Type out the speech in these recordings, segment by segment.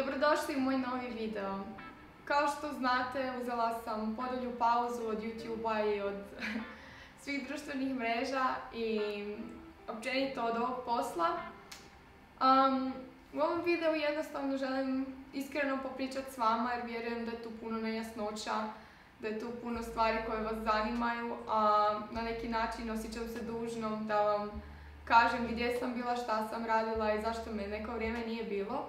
Dobrodošli u moj novi video. Kao što znate, uzela sam podulju pauzu od YouTube-a i od svih društvenih mreža i općenito od ovog posla. U ovom videu jednostavno želim iskreno popričati s vama jer vjerujem da je tu puno nejasnoća, da je tu puno stvari koje vas zanimaju, a na neki način osjećam se dužnom da vam kažem gdje sam bila, šta sam radila i zašto me neko vrijeme nije bilo.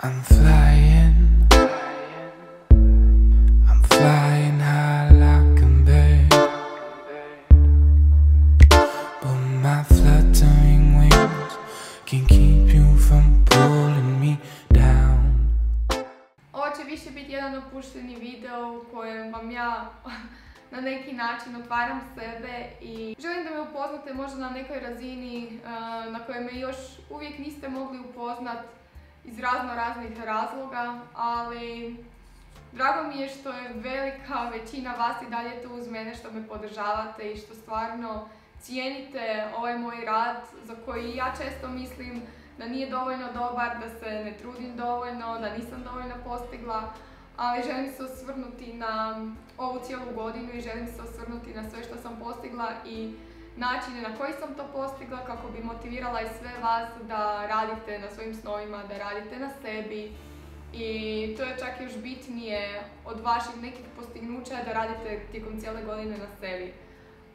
I'm flying high like a bird, but my fluttering wings can keep you from pulling me down. Ovo će više biti jedan opušteni video u kojem vam ja na neki način otvaram sebe i želim da me upoznate možda na nekoj razini na kojoj me još uvijek niste mogli upoznat iz raznih razloga, ali drago mi je što je velika većina vas i dalje tu uz mene, što me podržavate i što stvarno cijenite ovaj moj rad za koji ja često mislim da nije dovoljno dobar, da se ne trudim dovoljno, da nisam dovoljno postigla, ali želim se osvrnuti na ovu cijelu godinu i želim se osvrnuti na sve što sam postigla i načine na koji sam to postigla kako bi motivirala i sve vas da radite na svojim snovima, da radite na sebi i to je čak još bitnije od vaših nekih postignuća da radite tijekom cijele godine na sebi.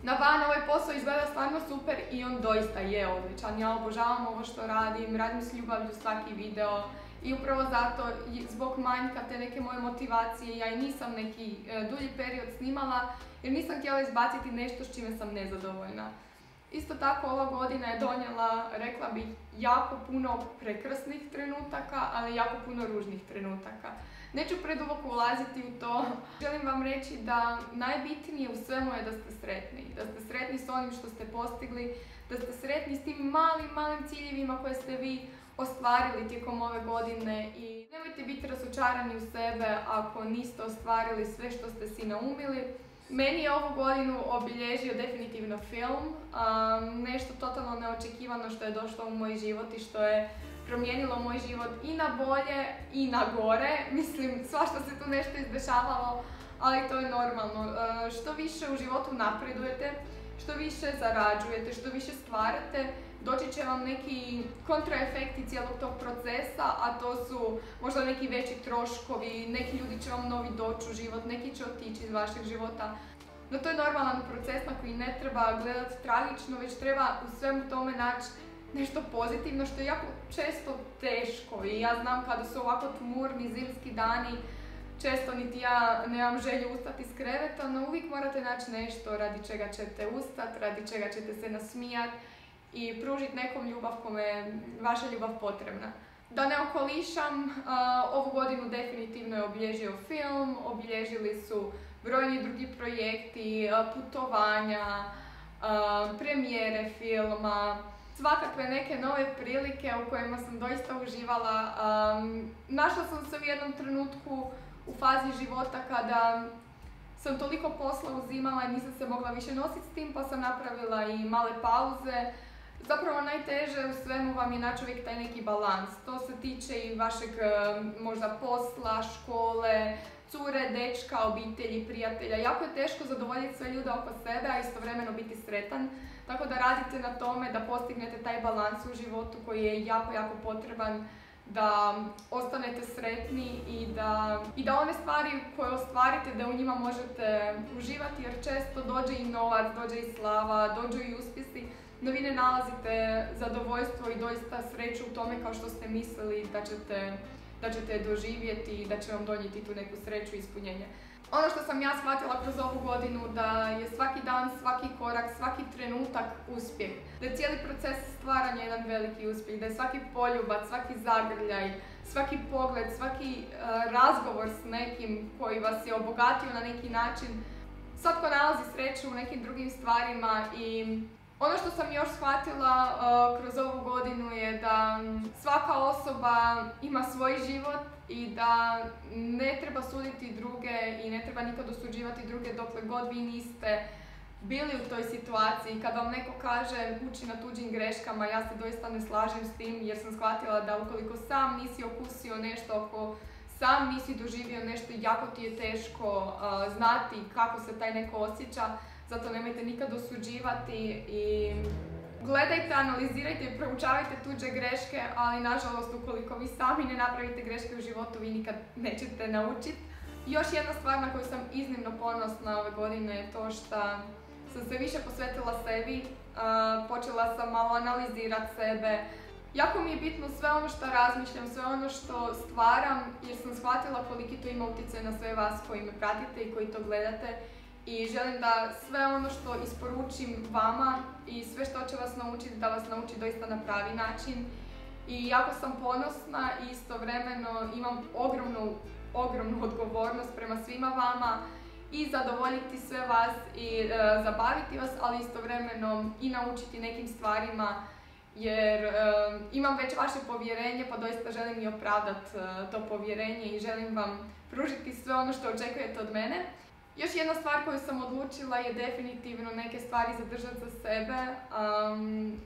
Na van ovaj posao izgleda stvarno super i on doista je odličan. Ja obožavam ovo što radim s ljubavlju svaki video i upravo zato, zbog manjka te neke moje motivacije, ja i nisam neki dulji period snimala jer nisam htjela izbaciti nešto s čime sam nezadovoljna. Isto tako ova godina je donijela, rekla bih, jako puno prekrasnih trenutaka, ali jako puno ružnih trenutaka. Neću preduboko ulaziti u to. Želim vam reći da najbitnije u svemu je da ste sretni. Da ste sretni s onim što ste postigli, da ste sretni s tim malim ciljevima koje ste vi ostvarili tijekom ove godine i nemojte biti razočarani u sebe ako niste ostvarili sve što ste si naumili. Meni je ovu godinu obilježio definitivno film, nešto totalno neočekivano što je došlo u moj život i što je promijenilo moj život i na bolje i na gore. Mislim, svašta se tu nešto izdešavalo, ali to je normalno. Što više u životu napredujete, što više zarađujete, što više stvarate, doći će vam neki kontraefekti cijelog tog procesa, a to su možda neki veći troškovi, neki ljudi će vam novi doći u život, neki će otići iz vašeg života. No to je normalan proces na koji ne treba gledati tragično, već treba u svemu tome naći nešto pozitivno, što je jako često teško i ja znam kada su ovako tmurni zimski dani, često niti ja nemam želju ustati iz kreveta, no uvijek morate naći nešto radi čega ćete ustati, radi čega ćete se nasmijati i pružiti nekom ljubav kome je vaša ljubav potrebna. Da ne okolišam, ovu godinu definitivno je obilježio film, obilježili su brojni drugi projekti, putovanja, premijere filma, svakakve neke nove prilike u kojima sam doista uživala. Našla sam se u jednom trenutku u fazi života kada sam toliko posla uzimala i nisam se mogla više nositi s tim, pa sam napravila i male pauze. Zapravo najteže u svemu vam je naći uvijek taj neki balans. To se tiče i vašeg možda posla, škole, cure, dečka, obitelji, prijatelja. Jako je teško zadovoljiti sve ljude oko sebe, a istovremeno biti sretan. Tako da radite na tome da postignete taj balans u životu koji je jako potreban, da ostanete sretni i da one stvari koje ostvarite, da u njima možete uživati, jer često dođe i novac, dođe i slava, dođu i uspjesi, no vi ne nalazite zadovoljstvo i doista sreću u tome kao što ste mislili da ćete doživjeti i da će vam donijeti tu neku sreću i ispunjenje. Ono što sam ja shvatila kroz ovu godinu da je svaki dan, svaki korak, svaki trenutak uspjeh. Da je cijeli proces stvaranja jedan veliki uspjeh, da je svaki poljubac, svaki zagrljaj, svaki pogled, svaki razgovor s nekim koji vas je obogatio na neki način. Svatko nalazi sreću u nekim drugim stvarima i ono što sam još shvatila kroz ovu godinu je da svaka osoba ima svoj život i da ne treba suditi druge i ne treba nikad osuđivati druge dokle god vi niste bili u toj situaciji. Kada vam neko kaže uči na tuđim greškama, ja se doista ne slažem s tim jer sam shvatila da ukoliko sam nisi okusio nešto, ako sam nisi doživio nešto, jako ti je teško znati kako se taj neko osjeća, zato nemojte nikad osuđivati i gledajte, analizirajte i proučavajte tuđe greške, ali nažalost ukoliko vi sami ne napravite greške u životu, vi nikad nećete naučiti. Još jedna stvar na koju sam iznimno ponosna ove godine je to što sam se više posvetila sebi, počela sam malo analizirati sebe. Jako mi je bitno sve ono što razmišljam, sve ono što stvaram, jer sam shvatila koliki to ima utjecaj na sve vas koji me pratite i koji to gledate. I želim da sve ono što isporučim vama i sve što će vas naučiti, da vas nauči doista na pravi način. I jako sam ponosna i istovremeno imam ogromnu odgovornost prema svima vama i zadovoljiti sve vas i zabaviti vas, ali istovremeno i naučiti nekim stvarima jer imam već vaše povjerenje pa doista želim i opravdati to povjerenje i želim vam pružiti sve ono što očekujete od mene. Još jedna stvar koju sam odlučila je definitivno neke stvari zadržati za sebe.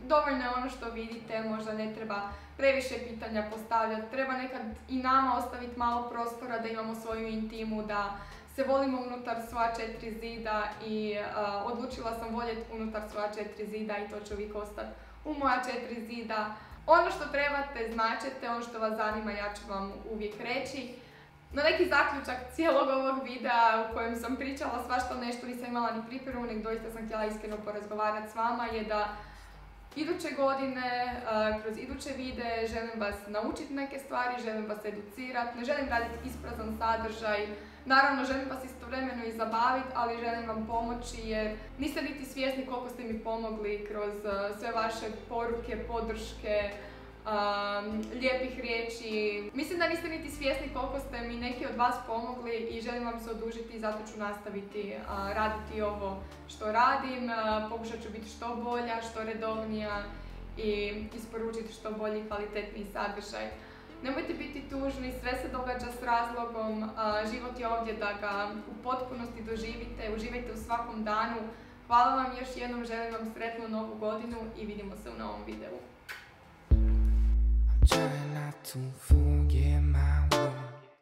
Dovoljno je ono što vidite, možda ne treba previše pitanja postavljati. Treba nekad i nama ostaviti malo prostora da imamo svoju intimu, da se volimo unutar svoja 4 zida i odlučila sam voljeti unutar svoja 4 zida i to će uvijek ostati u moja 4 zida. Ono što trebate značite, ono što vas zanima ja ću vam uvijek reći. No neki zaključak cijelog ovog videa u kojem sam pričala svašta nešto, nisam imala ni pripremu, nek doista sam htjela iskreno porazgovarati s vama, je da iduće godine, kroz iduće videe želim vas naučiti neke stvari, želim vas educirati, ne želim raditi isprazan sadržaj. Naravno želim vas istovremeno i zabaviti, ali želim vam pomoći jer niste niti svjesni koliko ste mi pomogli kroz sve vaše poruke, podrške, lijepih riječi. Mislim da niste niti svjesni koliko ste mi neki od vas pomogli i želim vam se odužiti i zato ću nastaviti raditi ovo što radim. Pokušat ću biti što bolja, što redovnija i isporučiti što bolji i kvalitetniji sadržaj. Nemojte biti tužni, sve se događa s razlogom, život je ovdje da ga u potpunosti doživite, uživajte u svakom danu. Hvala vam još jednom, želim vam sretnu novu godinu i vidimo se u novom videu. Try not to forget my words.